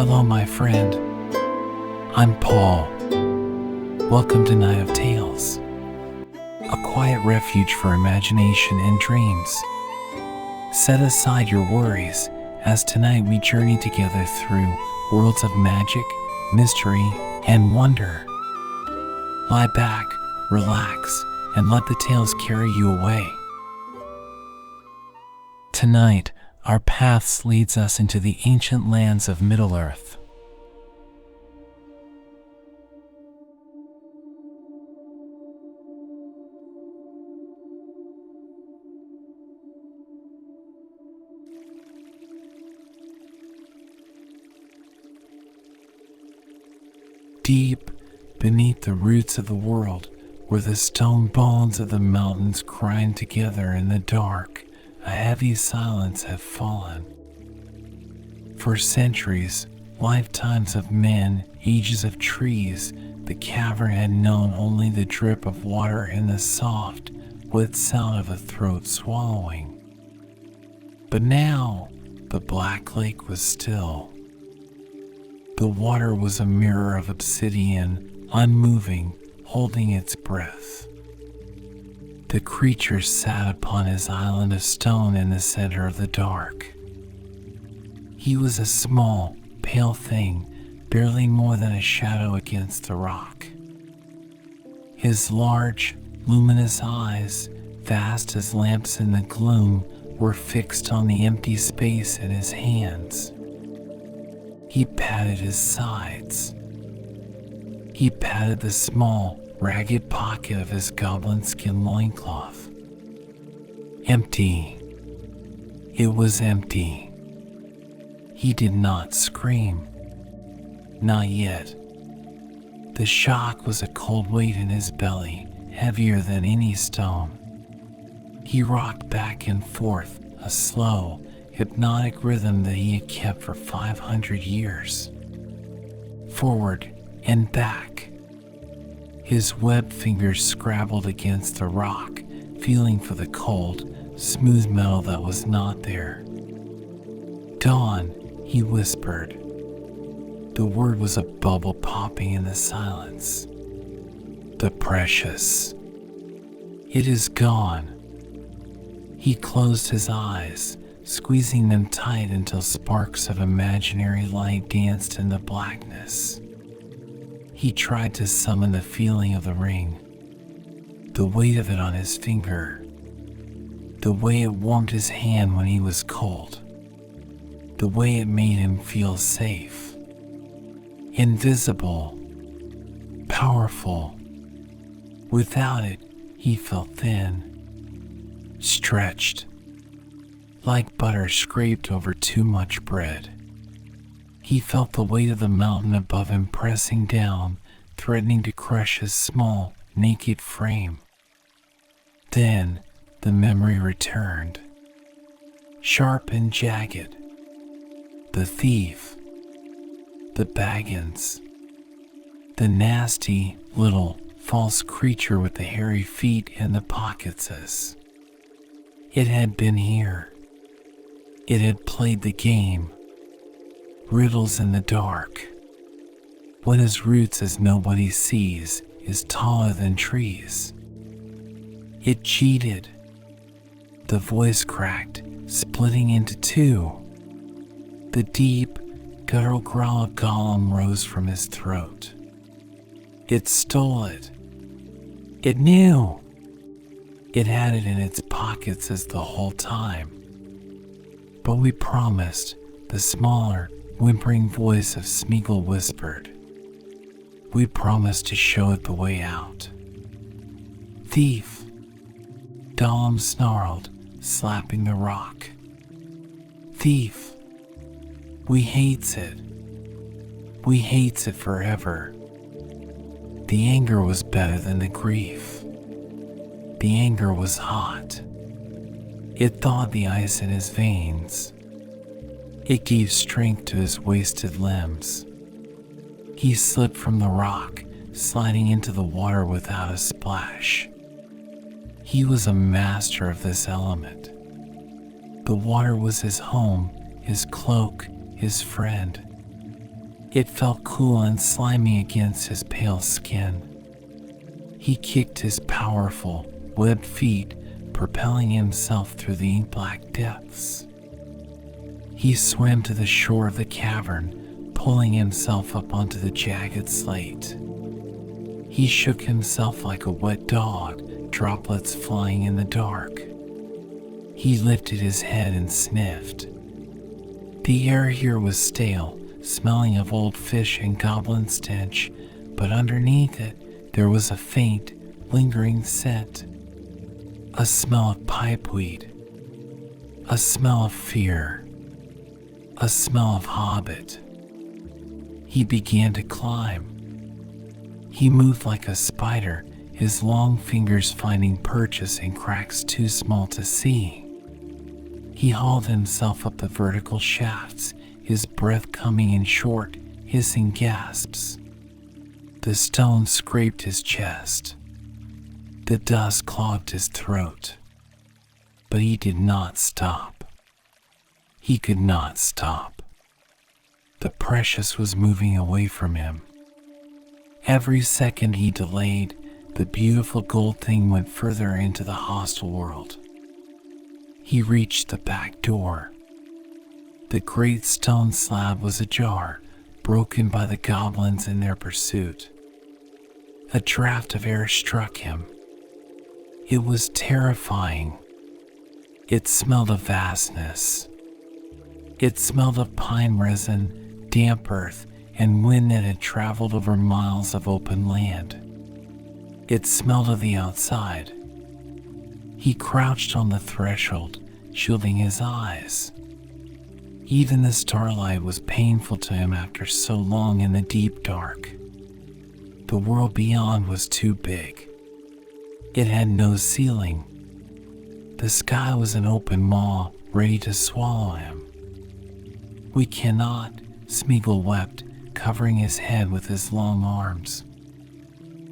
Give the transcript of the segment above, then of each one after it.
Hello, my friend. I'm Paul. Welcome to Night of Tales, a quiet refuge for imagination and dreams. Set aside your worries, as tonight we journey together through worlds of magic, mystery, and wonder. Lie back, relax, and let the tales carry you away. Tonight, our paths leads us into the ancient lands of Middle-Earth. Deep beneath the roots of the world, where the stone bones of the mountains grind together in the dark, a heavy silence had fallen. For centuries, lifetimes of men, ages of trees, the cavern had known only the drip of water and the soft, wet sound of a throat swallowing. But now, the black lake was still. The water was a mirror of obsidian, unmoving, holding its breath. The creature sat upon his island of stone in the center of the dark. He was a small, pale thing, barely more than a shadow against the rock. His large, luminous eyes, vast as lamps in the gloom, were fixed on the empty space in his hands. He patted his sides. He patted the small, ragged pocket of his goblin skin loincloth. Empty. It was empty. He did not scream. Not yet. The shock was a cold weight in his belly, heavier than any stone. He rocked back and forth, a slow, hypnotic rhythm that he had kept for 500 years. Forward and back. His webbed fingers scrabbled against the rock, feeling for the cold, smooth metal that was not there. Dawn, he whispered. The word was a bubble popping in the silence. The precious. It is gone. He closed his eyes, squeezing them tight until sparks of imaginary light danced in the blackness. He tried to summon the feeling of the ring, the weight of it on his finger, the way it warmed his hand when he was cold, the way it made him feel safe, invisible, powerful. Without it, he felt thin, stretched, like butter scraped over too much bread. He felt the weight of the mountain above him pressing down, threatening to crush his small, naked frame. Then the memory returned, sharp and jagged. The thief, the Baggins, the nasty little false creature with the hairy feet and the pocketses. It had been here. It had played the game. Riddles in the dark. What is roots as nobody sees is taller than trees. It cheated. The voice cracked, splitting into two. The deep, guttural growl of Gollum rose from his throat. It stole it. It knew. It had it in its pockets as the whole time. But we promised, the smaller, whimpering voice of Smeagol whispered. We promised to show it the way out. Thief! Gollum snarled, slapping the rock. Thief! We hates it. We hates it forever. The anger was better than the grief. The anger was hot. It thawed the ice in his veins. It gave strength to his wasted limbs. He slipped from the rock, sliding into the water without a splash. He was a master of this element. The water was his home, his cloak, his friend. It felt cool and slimy against his pale skin. He kicked his powerful, webbed feet, propelling himself through the ink-black depths. He swam to the shore of the cavern, pulling himself up onto the jagged slate. He shook himself like a wet dog, droplets flying in the dark. He lifted his head and sniffed. The air here was stale, smelling of old fish and goblin stench, but underneath it there was a faint, lingering scent. A smell of pipeweed. A smell of fear. A smell of hobbit. He began to climb. He moved like a spider, his long fingers finding perches in cracks too small to see. He hauled himself up the vertical shafts, his breath coming in short, hissing gasps. The stone scraped his chest. The dust clogged his throat. But he did not stop. He could not stop. The precious was moving away from him. Every second he delayed, the beautiful gold thing went further into the hostile world. He reached the back door. The great stone slab was ajar, broken by the goblins in their pursuit. A draft of air struck him. It was terrifying. It smelled of vastness. It smelled of pine resin, damp earth, and wind that had traveled over miles of open land. It smelled of the outside. He crouched on the threshold, shielding his eyes. Even the starlight was painful to him after so long in the deep dark. The world beyond was too big. It had no ceiling. The sky was an open maw, ready to swallow him. "We cannot," Smeagol wept, covering his head with his long arms.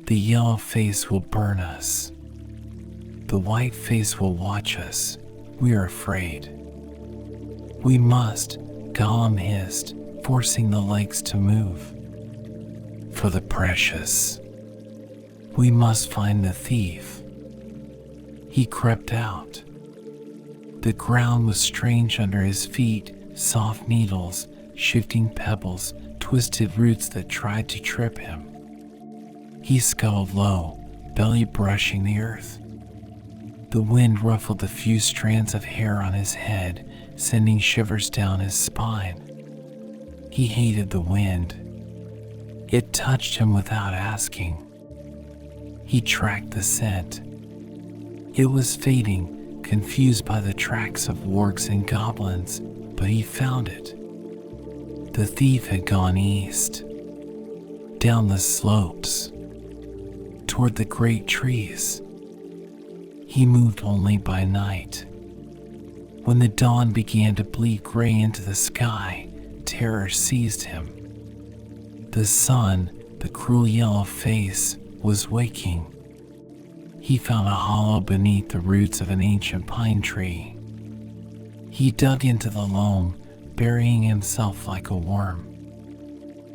"The yellow face will burn us. The white face will watch us. We are afraid." "We must," Gollum hissed, forcing the legs to move. "For the precious. We must find the thief." He crept out. The ground was strange under his feet, soft needles, shifting pebbles, twisted roots that tried to trip him. He scuttled low, belly brushing the earth. The wind ruffled the few strands of hair on his head, sending shivers down his spine. He hated the wind. It touched him without asking. He tracked the scent. It was fading, confused by the tracks of wargs and goblins, but he found it. The thief had gone east, down the slopes, toward the great trees. He moved only by night. When the dawn began to bleed gray into the sky, terror seized him. The sun, the cruel yellow face, was waking. He found a hollow beneath the roots of an ancient pine tree. He dug into the loam, burying himself like a worm.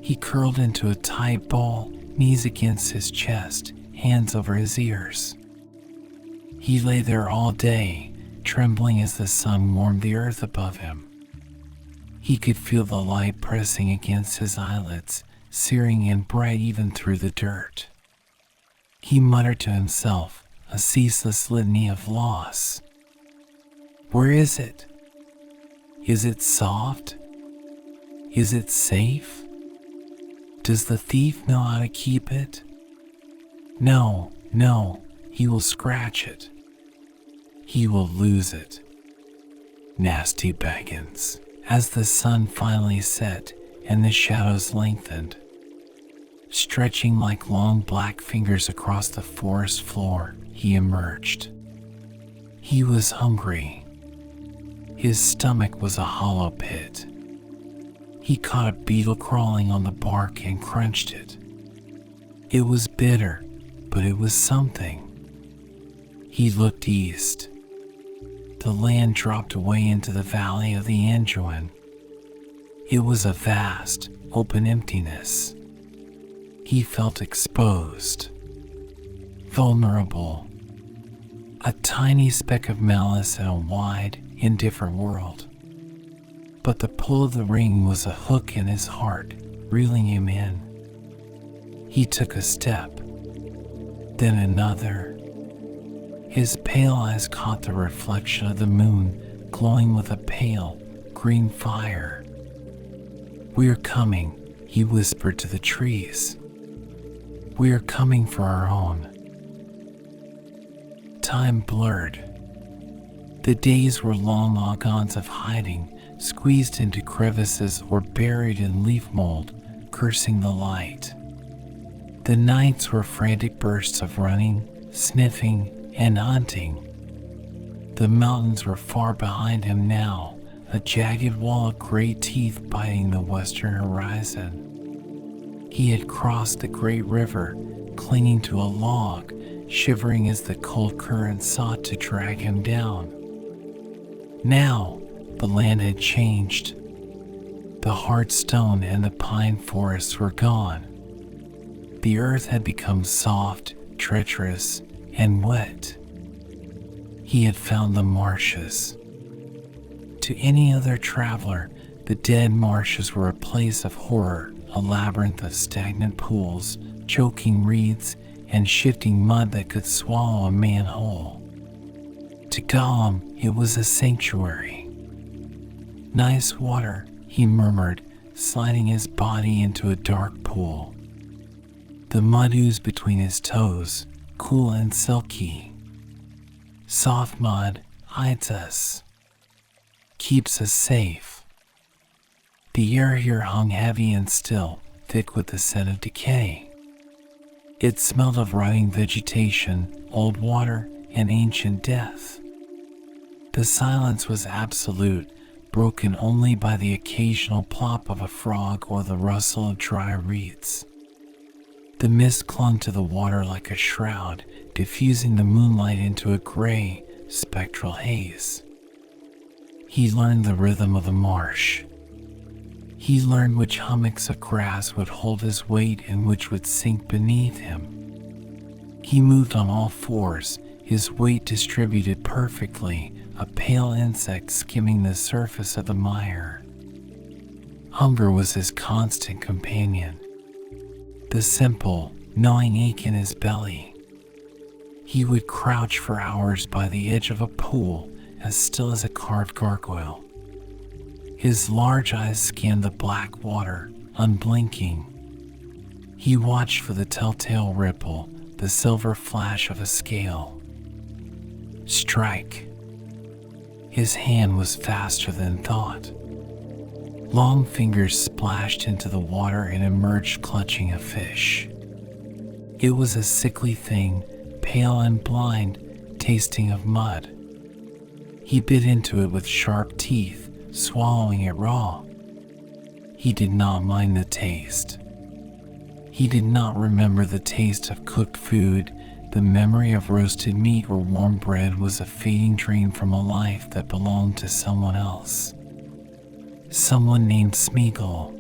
He curled into a tight ball, knees against his chest, hands over his ears. He lay there all day, trembling as the sun warmed the earth above him. He could feel the light pressing against his eyelids, searing and bright even through the dirt. He muttered to himself, a ceaseless litany of loss. Where is it? Is it soft? Is it safe? Does the thief know how to keep it? No, he will scratch it. He will lose it. Nasty Baggins. As the sun finally set and the shadows lengthened, stretching like long black fingers across the forest floor, he emerged. He was hungry. His stomach was a hollow pit. He caught a beetle crawling on the bark and crunched it. It was bitter, but it was something. He looked east. The land dropped away into the valley of the Anduin. It was a vast, open emptiness. He felt exposed, vulnerable, a tiny speck of malice in a wide, indifferent world. But the pull of the ring was a hook in his heart, reeling him in. He took a step, then another. His pale eyes caught the reflection of the moon, glowing with a pale, green fire. "We are coming," he whispered to the trees. "We are coming for our own." Time blurred. The days were long agons of hiding, squeezed into crevices or buried in leaf mold, cursing the light. The nights were frantic bursts of running, sniffing, and hunting. The mountains were far behind him now, a jagged wall of gray teeth biting the western horizon. He had crossed the great river, clinging to a log, shivering as the cold current sought to drag him down. Now, the land had changed. The hard stone and the pine forests were gone. The earth had become soft, treacherous, and wet. He had found the marshes. To any other traveler, the dead marshes were a place of horror, a labyrinth of stagnant pools, choking reeds, and shifting mud that could swallow a man whole. To Gollum, it was a sanctuary. "Nice water," he murmured, sliding his body into a dark pool. The mud oozed between his toes, cool and silky. Soft mud hides us, keeps us safe. The air here hung heavy and still, thick with the scent of decay. It smelled of rotting vegetation, old water, and ancient death. The silence was absolute, broken only by the occasional plop of a frog or the rustle of dry reeds. The mist clung to the water like a shroud, diffusing the moonlight into a gray, spectral haze. He learned the rhythm of the marsh. He learned which hummocks of grass would hold his weight and which would sink beneath him. He moved on all fours, his weight distributed perfectly, a pale insect skimming the surface of the mire. Hunger was his constant companion, the simple, gnawing ache in his belly. He would crouch for hours by the edge of a pool, as still as a carved gargoyle. His large eyes scanned the black water, unblinking. He watched for the telltale ripple, the silver flash of a scale. Strike. His hand was faster than thought. Long fingers splashed into the water and emerged clutching a fish. It was a sickly thing, pale and blind, tasting of mud. He bit into it with sharp teeth, swallowing it raw. He did not mind the taste. He did not remember the taste of cooked food. The memory of roasted meat or warm bread was a fading dream from a life that belonged to someone else. Someone named Smeagol.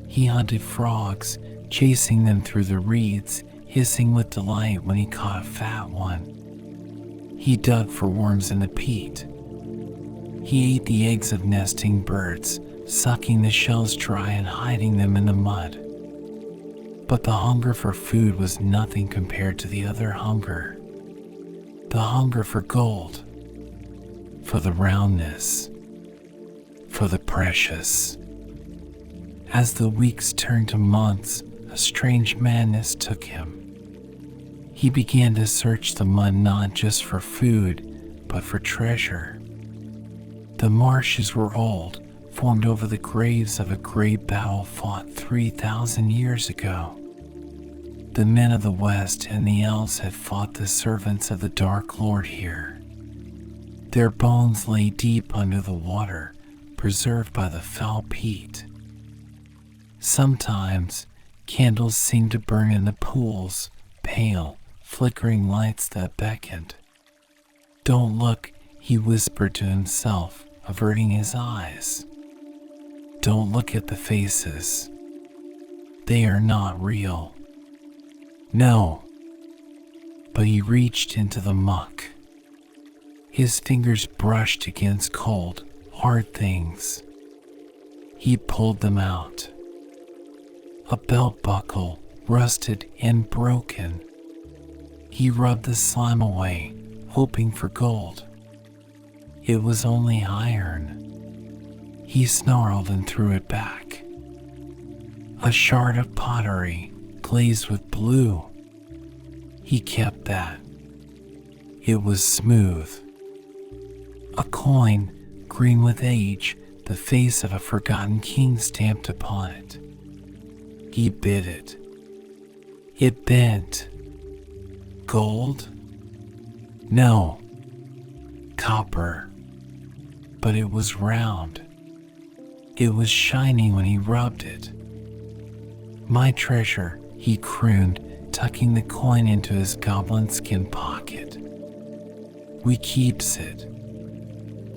He hunted frogs, chasing them through the reeds, hissing with delight when he caught a fat one. He dug for worms in the peat. He ate the eggs of nesting birds, sucking the shells dry and hiding them in the mud. But the hunger for food was nothing compared to the other hunger. The hunger for gold, for the roundness, for the precious. As the weeks turned to months, a strange madness took him. He began to search the mud not just for food, but for treasure. The marshes were old, formed over the graves of a great battle fought 3,000 years ago. The men of the West and the elves had fought the servants of the Dark Lord here. Their bones lay deep under the water, preserved by the foul peat. Sometimes, candles seemed to burn in the pools, pale, flickering lights that beckoned. "Don't look," he whispered to himself, averting his eyes. Don't look at the faces. They are not real. No. But he reached into the muck. His fingers brushed against cold, hard things. He pulled them out. A belt buckle, rusted and broken. He rubbed the slime away, hoping for gold. It was only iron. He snarled and threw it back. A shard of pottery, glazed with blue. He kept that. It was smooth. A coin, green with age, the face of a forgotten king stamped upon it. He bit it. It bent. Gold? No. Copper. But it was round. It was shining when he rubbed it. My treasure, he crooned, tucking the coin into his goblin skin pocket. We keeps it.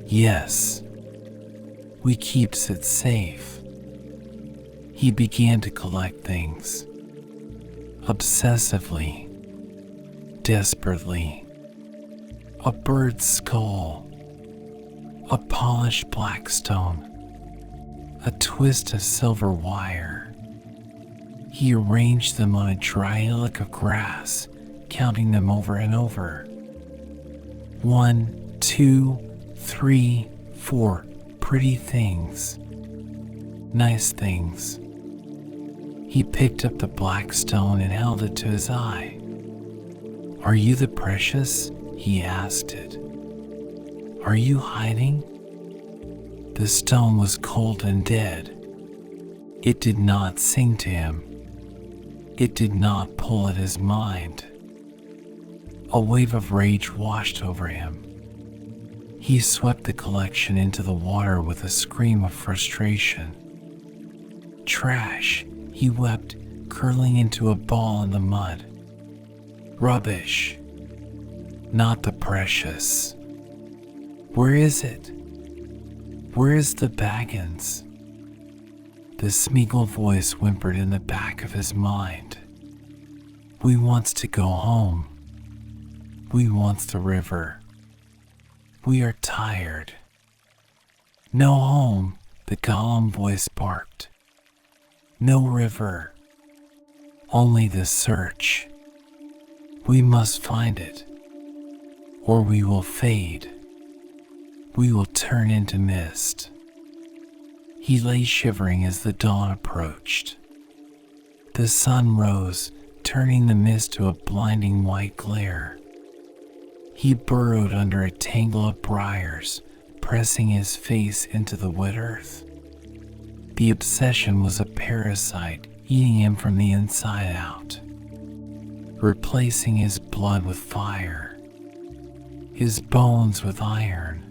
Yes. We keeps it safe. He began to collect things. Obsessively. Desperately. A bird's skull. A polished black stone. A twist of silver wire. He arranged them on a dry hillock of grass, counting them over and over. 1, 2, 3, 4 pretty things. Nice things. He picked up the black stone and held it to his eye. Are you the precious? He asked it. Are you hiding? The stone was cold and dead. It did not sing to him. It did not pull at his mind. A wave of rage washed over him. He swept the collection into the water with a scream of frustration. Trash, he wept, curling into a ball in the mud. Rubbish. Not the precious. Where is it? Where is the Baggins? The Smeagol voice whimpered in the back of his mind. We wants to go home. We wants the river. We are tired. No home, the Gollum voice barked. No river. Only the search. We must find it, or we will fade. We will turn into mist. He lay shivering as the dawn approached. The sun rose, turning the mist to a blinding white glare. He burrowed under a tangle of briars, pressing his face into the wet earth. The obsession was a parasite eating him from the inside out, replacing his blood with fire, his bones with iron.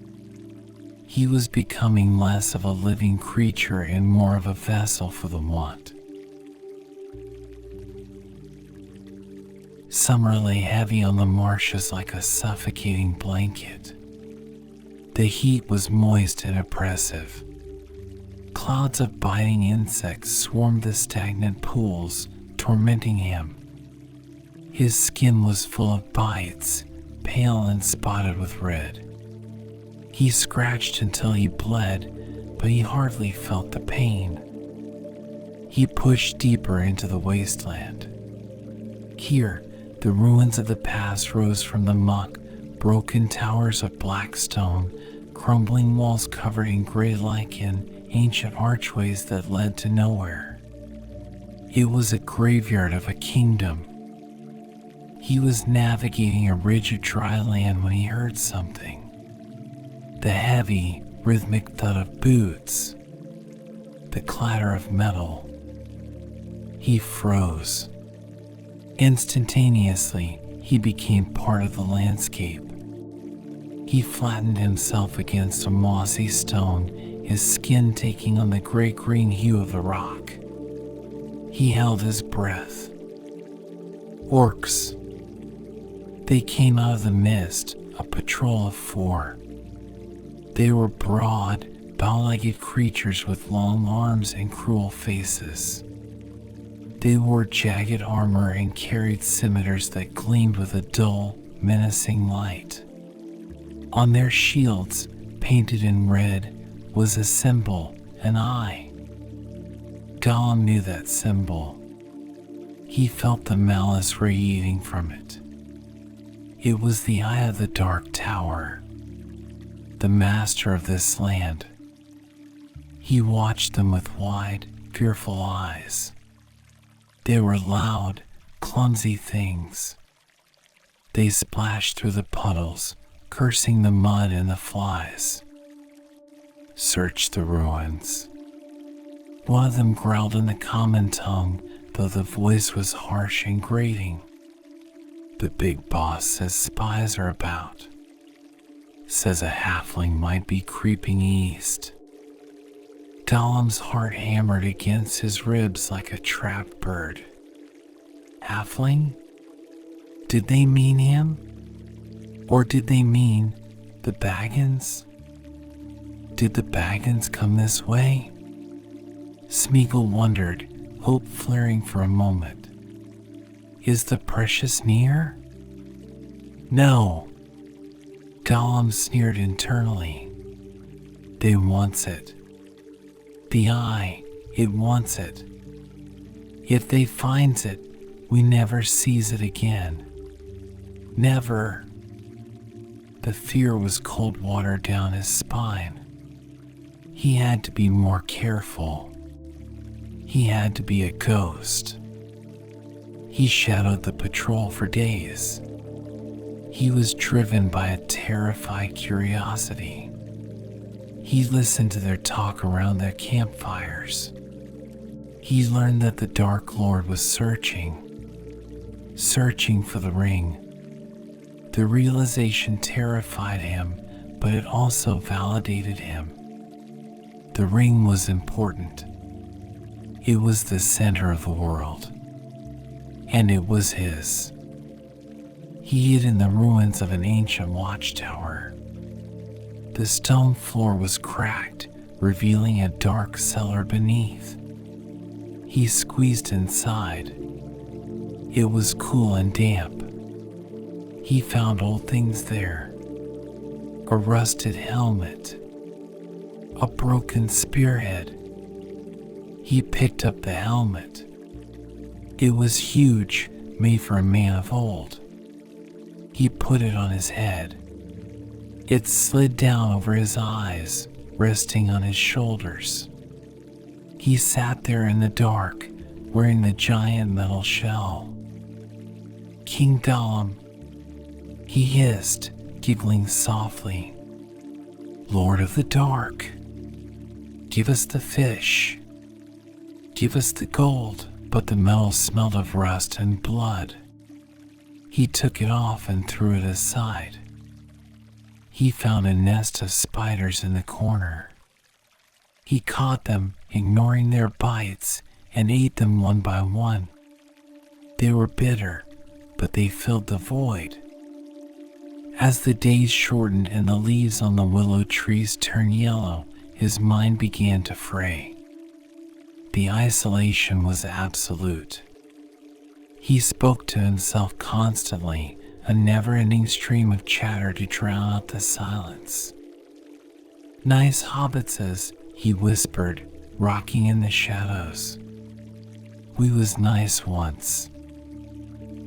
He was becoming less of a living creature and more of a vessel for the want. Summer lay heavy on the marshes like a suffocating blanket. The heat was moist and oppressive. Clouds of biting insects swarmed the stagnant pools, tormenting him. His skin was full of bites, pale and spotted with red. He scratched until he bled, but he hardly felt the pain. He pushed deeper into the wasteland. Here, the ruins of the past rose from the muck, broken towers of black stone, crumbling walls covered in gray lichen, ancient archways that led to nowhere. It was a graveyard of a kingdom. He was navigating a ridge of dry land when he heard something. The heavy, rhythmic thud of boots. The clatter of metal. He froze. Instantaneously, he became part of the landscape. He flattened himself against a mossy stone, his skin taking on the gray-green hue of the rock. He held his breath. Orcs. They came out of the mist, a patrol of 4. They were broad, bow-legged creatures with long arms and cruel faces. They wore jagged armor and carried scimitars that gleamed with a dull, menacing light. On their shields, painted in red, was a symbol, an eye. Gollum knew that symbol. He felt the malice radiating from it. It was the Eye of the Dark Tower, the master of this land. He watched them with wide, fearful eyes. They were loud, clumsy things. They splashed through the puddles, cursing the mud and the flies. Searched the ruins. One of them growled in the common tongue, though the voice was harsh and grating. The big boss says spies are about. Says a halfling might be creeping east. Gollum's heart hammered against his ribs like a trapped bird. Halfling? Did they mean him? Or did they mean the Baggins? Did the Baggins come this way? Smeagol wondered, hope flaring for a moment. Is the precious near? No. Gollum sneered internally. They wants it. The eye, it wants it. If they finds it, we never sees it again. Never. The fear was cold water down his spine. He had to be more careful. He had to be a ghost. He shadowed the patrol for days. He was driven by a terrified curiosity. He listened to their talk around their campfires. He learned that the Dark Lord was searching for the ring. The realization terrified him, but it also validated him. The ring was important. It was the center of the world. And it was his. He hid in the ruins of an ancient watchtower. The stone floor was cracked, revealing a dark cellar beneath. He squeezed inside. It was cool and damp. He found old things there. A rusted helmet. A broken spearhead. He picked up the helmet. It was huge, made for a man of old. He put it on his head. It slid down over his eyes, resting on his shoulders. He sat there in the dark, wearing the giant metal shell. King Gollum, he hissed, giggling softly. Lord of the Dark, give us the fish. Give us the gold. But the metal smelled of rust and blood. He took it off and threw it aside. He found a nest of spiders in the corner. He caught them, ignoring their bites, and ate them one by one. They were bitter, but they filled the void. As the days shortened and the leaves on the willow trees turned yellow, his mind began to fray. The isolation was absolute. He spoke to himself constantly, a never-ending stream of chatter to drown out the silence. Nice hobbitses, he whispered, rocking in the shadows. We was nice once.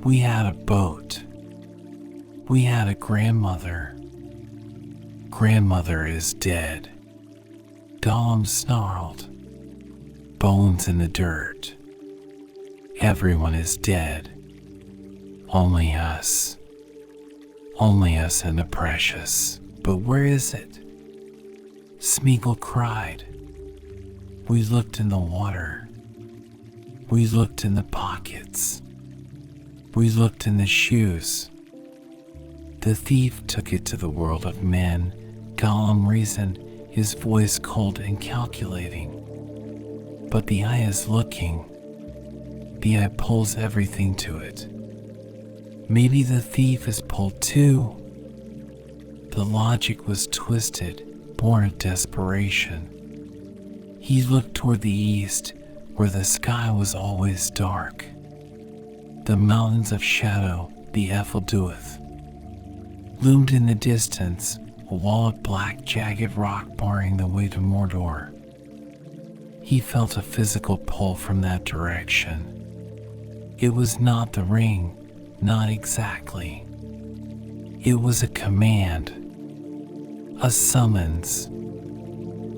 We had a boat. We had a grandmother. Grandmother is dead. Gollum snarled. Bones in the dirt. Everyone is dead. Only us. Only us and the precious. But where is it? Smeagol cried. We looked in the water. We looked in the pockets. We looked in the shoes. The thief took it to the world of men, Gollum reasoned, his voice cold and calculating. But the eye is looking. The eye pulls everything to it. Maybe the thief is pulled too. The logic was twisted, born of desperation. He looked toward the east, where the sky was always dark. The mountains of shadow, the Efelduith, loomed in the distance, a wall of black, jagged rock barring the way to Mordor. He felt a physical pull from that direction. It was not the ring, not exactly. It was a command, a summons.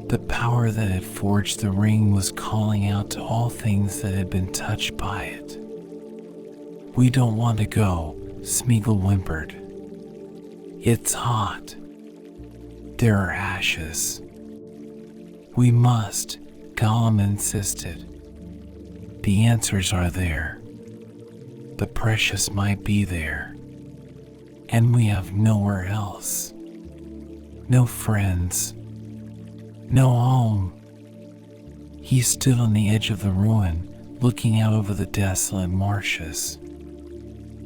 The power that had forged the ring was calling out to all things that had been touched by it. "We don't want to go," Smeagol whimpered. "It's hot. There are ashes." "We must," Gollum insisted. "The answers are there. The precious might be there. And we have nowhere else. No friends. No home." He stood on the edge of the ruin, looking out over the desolate marshes.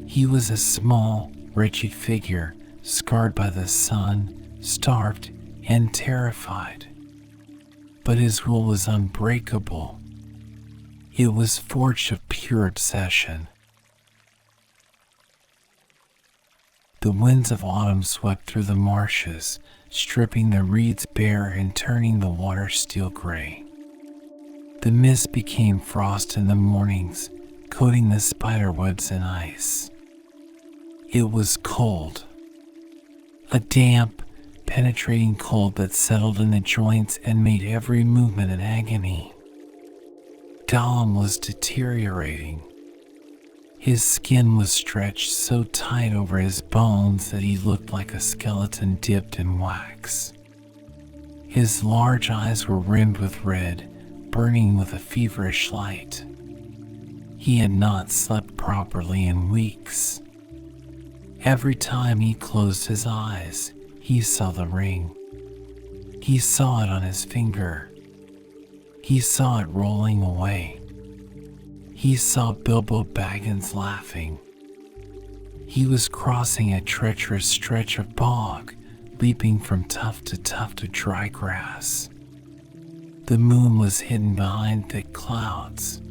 He was a small, wretched figure, scarred by the sun, starved, and terrified. But his will was unbreakable. It was forged of pure obsession. The winds of autumn swept through the marshes, stripping the reeds bare and turning the water steel gray. The mist became frost in the mornings, coating the spiderwebs in ice. It was cold. A damp, penetrating cold that settled in the joints and made every movement an agony. Gollum was deteriorating. His skin was stretched so tight over his bones that he looked like a skeleton dipped in wax. His large eyes were rimmed with red, burning with a feverish light. He had not slept properly in weeks. Every time he closed his eyes, he saw the ring. He saw it on his finger. He saw it rolling away. He saw Bilbo Baggins laughing. He was crossing a treacherous stretch of bog, leaping from tuft to tuft of dry grass. The moon was hidden behind thick clouds.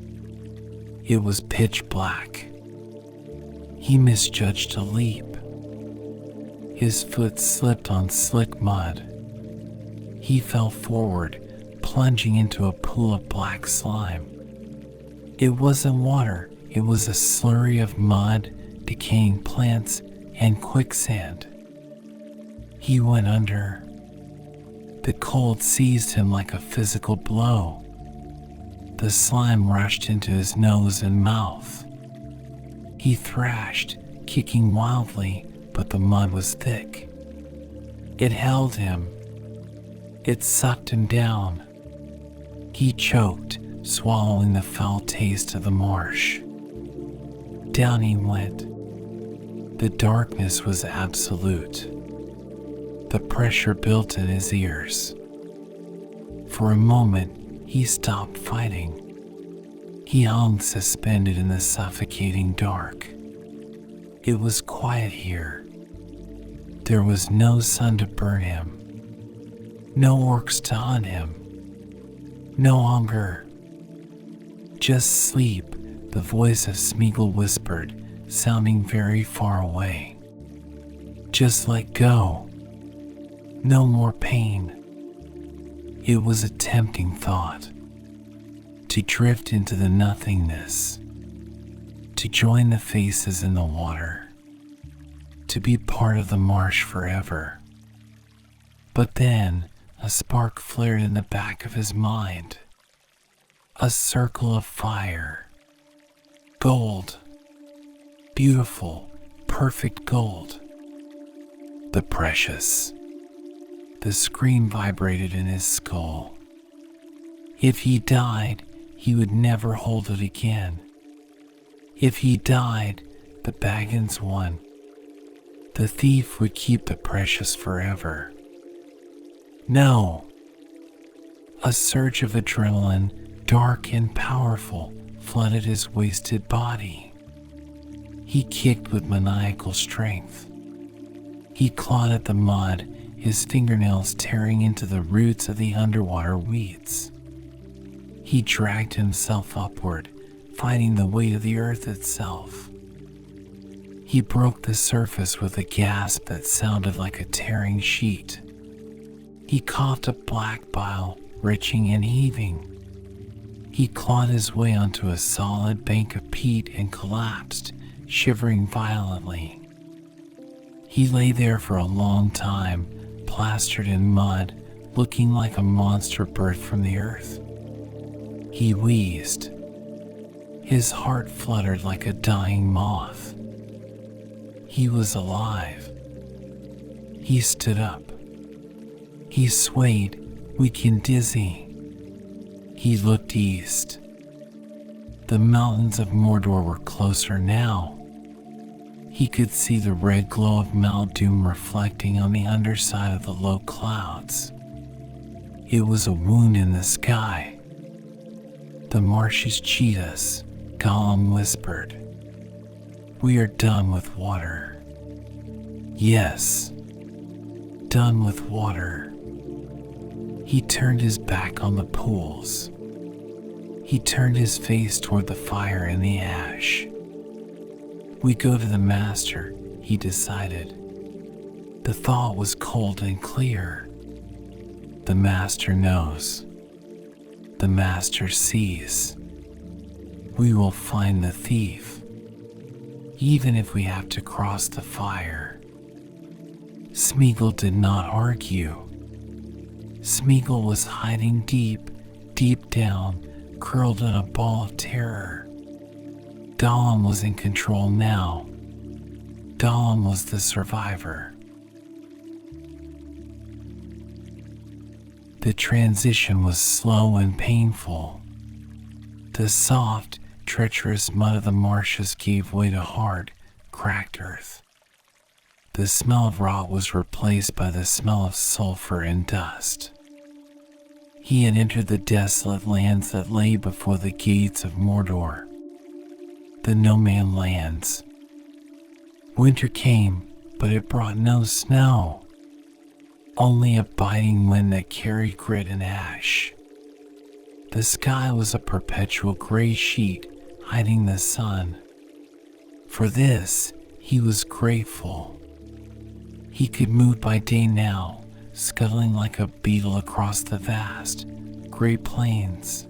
It was pitch black. He misjudged a leap. His foot slipped on slick mud. He fell forward, plunging into a pool of black slime. It wasn't water, it was a slurry of mud, decaying plants, and quicksand. He went under. The cold seized him like a physical blow. The slime rushed into his nose and mouth. He thrashed, kicking wildly, but the mud was thick. It held him. It sucked him down. He choked, swallowing the foul taste of the marsh. Down he went. The darkness was absolute. The pressure built in his ears. For a moment, he stopped fighting. He hung suspended in the suffocating dark. It was quiet here. There was no sun to burn him. No orcs to hunt him. No hunger. Just sleep, the voice of Smeagol whispered, sounding very far away. Just let go. No more pain. It was a tempting thought. To drift into the nothingness. To join the faces in the water. To be part of the marsh forever. But then, a spark flared in the back of his mind. A circle of fire. Gold. Beautiful, perfect gold. The precious. The scream vibrated in his skull. If he died, he would never hold it again. If he died, the Baggins won. The thief would keep the precious forever. No. A surge of adrenaline, dark and powerful, flooded his wasted body. He kicked with maniacal strength. He clawed at the mud, his fingernails tearing into the roots of the underwater weeds. He dragged himself upward, fighting the weight of the earth itself. He broke the surface with a gasp that sounded like a tearing sheet. He coughed up black bile, retching and heaving. He clawed his way onto a solid bank of peat and collapsed, shivering violently. He lay there for a long time, plastered in mud, looking like a monster bird from the earth. He wheezed. His heart fluttered like a dying moth. He was alive. He stood up. He swayed, weak and dizzy. He looked east. The mountains of Mordor were closer now. He could see the red glow of Mount Doom reflecting on the underside of the low clouds. It was a wound in the sky. The marshes cheat us, Gollum whispered. We are done with water. Yes, done with water. He turned his back on the pools. He turned his face toward the fire and the ash. We go to the master, he decided. The thought was cold and clear. The master knows. The master sees. We will find the thief, even if we have to cross the fire. Smeagol did not argue. Smeagol was hiding deep, deep down, curled in a ball of terror. Gollum was in control now. Gollum was the survivor. The transition was slow and painful. The soft, treacherous mud of the marshes gave way to hard, cracked earth. The smell of rot was replaced by the smell of sulfur and dust. He had entered the desolate lands that lay before the gates of Mordor. The no-man lands. Winter came, but it brought no snow. Only a biting wind that carried grit and ash. The sky was a perpetual gray sheet, hiding the sun. For this, he was grateful. He could move by day now, scuttling like a beetle across the vast, gray plains.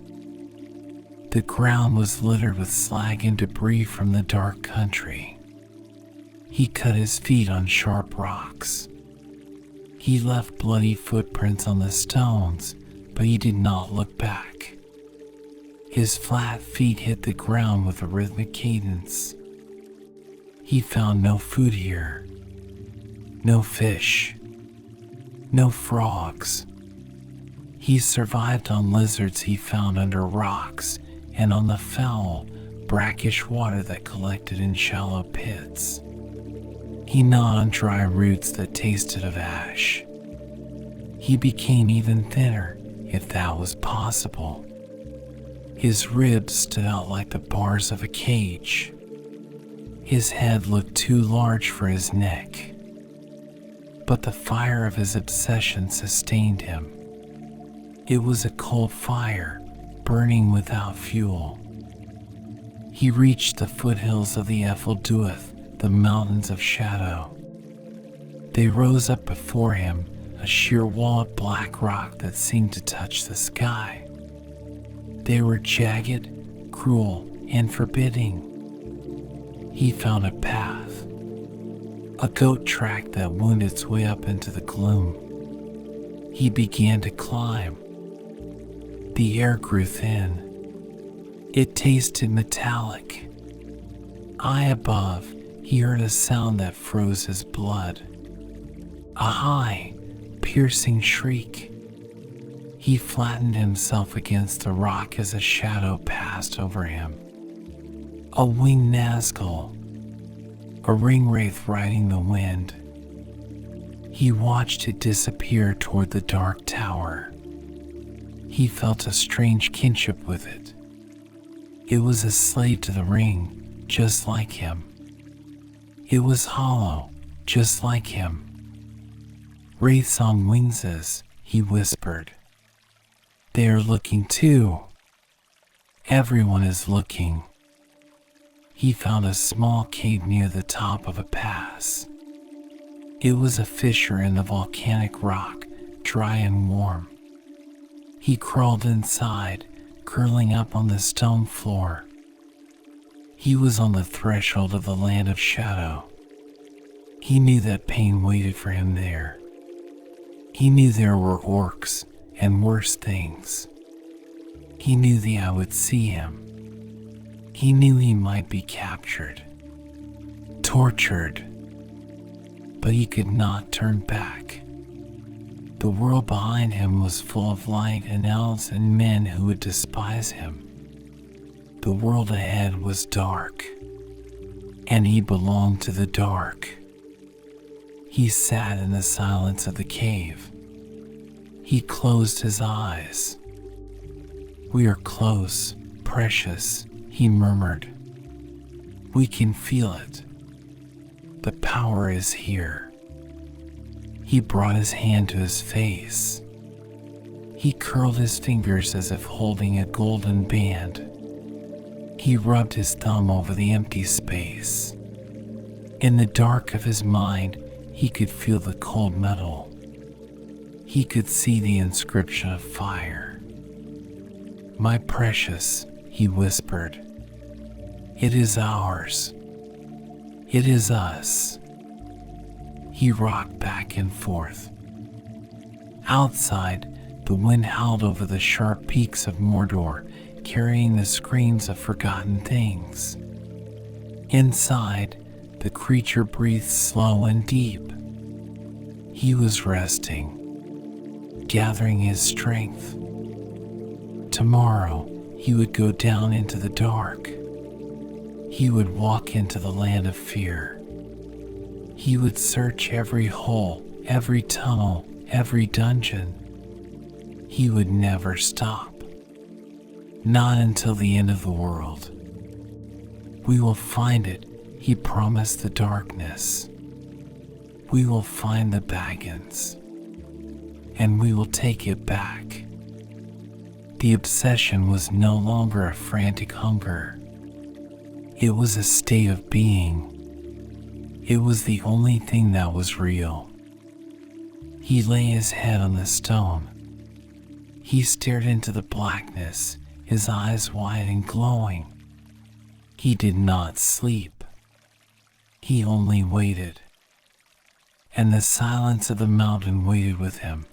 The ground was littered with slag and debris from the dark country. He cut his feet on sharp rocks. He left bloody footprints on the stones, but he did not look back. His flat feet hit the ground with a rhythmic cadence. He found no food here. No fish. No frogs. He survived on lizards he found under rocks and on the foul, brackish water that collected in shallow pits. He gnawed on dry roots that tasted of ash. He became even thinner, if that was possible. His ribs stood out like the bars of a cage. His head looked too large for his neck. But the fire of his obsession sustained him. It was a cold fire, burning without fuel. He reached the foothills of the Efelduath, the mountains of shadow. They rose up before him, a sheer wall of black rock that seemed to touch the sky. They were jagged, cruel, and forbidding. He found a path, a goat track that wound its way up into the gloom. He began to climb. The air grew thin. It tasted metallic. High above, he heard a sound that froze his blood. A high, piercing shriek. He flattened himself against the rock as a shadow passed over him. A winged Nazgul, a ringwraith riding the wind. He watched it disappear toward the dark tower. He felt a strange kinship with it. It was a slave to the ring, just like him. It was hollow, just like him. "Wraiths on wings," he whispered. "They are looking too. Everyone is looking." He found a small cave near the top of a pass. It was a fissure in the volcanic rock, dry and warm. He crawled inside, curling up on the stone floor. He was on the threshold of the land of shadow. He knew that pain waited for him there. He knew there were orcs and worse things. He knew the eye would see him. He knew he might be captured, tortured, but he could not turn back. The world behind him was full of light and elves and men who would despise him. The world ahead was dark, and he belonged to the dark. He sat in the silence of the cave. He closed his eyes. "We are close, precious," he murmured. "We can feel it. The power is here." He brought his hand to his face. He curled his fingers as if holding a golden band. He rubbed his thumb over the empty space. In the dark of his mind, he could feel the cold metal. He could see the inscription of fire. "My precious," he whispered. "It is ours. It is us." He rocked back and forth. Outside, the wind howled over the sharp peaks of Mordor, carrying the screams of forgotten things. Inside, the creature breathed slow and deep. He was resting, gathering his strength. Tomorrow, he would go down into the dark. He would walk into the land of fear. He would search every hole, every tunnel, every dungeon. He would never stop. Not until the end of the world. "We will find it," he promised the darkness. "We will find the Baggins. And we will take it back." The obsession was no longer a frantic hunger. It was a state of being. It was the only thing that was real. He lay his head on the stone. He stared into the blackness, his eyes wide and glowing. He did not sleep. He only waited. And the silence of the mountain waited with him.